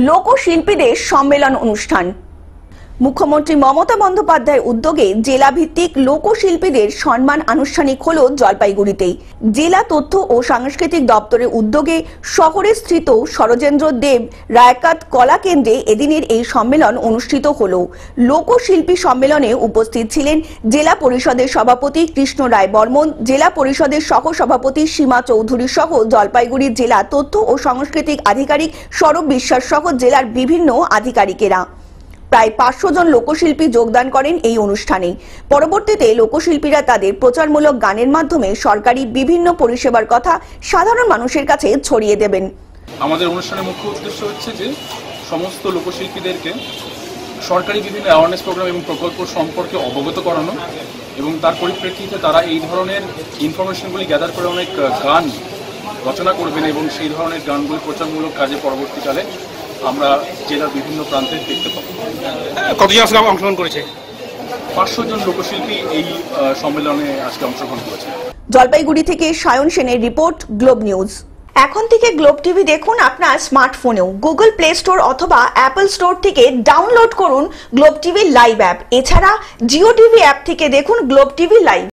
লোকশিল্পীদের সম্মেলন অনুষ্ঠান। মুখ্যমন্ত্রী মমতা বন্দ্যোপাধ্যায়ের উদ্যোগে জেলাভিত্তিক লোকশিল্পীদের সম্মান আনুষ্ঠানিক হল জলপাইগুড়িতেই। জেলা তথ্য ও সাংস্কৃতিক দপ্তরের উদ্যোগে শহরে স্থিত সরোজেন্দ্র দেব রায়কাত কলা কেন্দ্রে এদিনের এই সম্মেলন অনুষ্ঠিত হল। লোকশিল্পী সম্মেলনে উপস্থিত ছিলেন জেলা পরিষদের সভাপতি কৃষ্ণ রায় বর্মন, জেলা পরিষদের সহ সভাপতি সীমা চৌধুরী সহ জলপাইগুড়ি জেলা তথ্য ও সাংস্কৃতিক আধিকারিক সৌরভ বিশ্বাস সহ জেলার বিভিন্ন আধিকারিকেরা। প্রায় 500 জন লোকশিল্পী যোগদান করেন এই অনুষ্ঠানে। পরবর্তীতে লোকশিল্পীরা তাদের প্রচারমূলক গানের মাধ্যমে সরকারি বিভিন্ন পরিষেবার কথা সাধারণ মানুষের কাছে ছড়িয়ে দেবেন। আমাদের অনুষ্ঠানের মুখ্য উদ্দেশ্য হচ্ছে যে সমস্ত লোকশিল্পীদেরকে সরকারি বিভিন্ন অ্যাওয়ারনেস প্রোগ্রাম এবং প্রকল্প সম্পর্কে অবগত করানো এবং তার পরিপ্রেক্ষিতে তারা এই ধরনের ইনফরমেশনগুলি গ্যাদার করে অনেক গান রচনা করবেন এবং সেই ধরনের গানগুলি প্রচারমূলক কাজে পরবর্তীকালে আমরা জেলার বিভিন্ন প্রান্তে দেখতে পাবো। কতজন আজকে অংশগ্রহণ করেছে? 500 জন লোকশিল্পী এই সম্মেলনে আজকে অংশগ্রহণ করেছে। জলপাইগুড়ি থেকে সায়ন সেনের রিপোর্ট, গ্লোব নিউজ। এখন থেকে গ্লোব টিভি দেখুন আপনার স্মার্টফোনেও। গুগল প্লে স্টোর অথবা অ্যাপল স্টোর থেকে ডাউনলোড করুন গ্লোব টিভি লাইভ অ্যাপ। এছাড়া জিও টিভি অ্যাপ থেকে দেখুন গ্লোব টিভি লাইভ।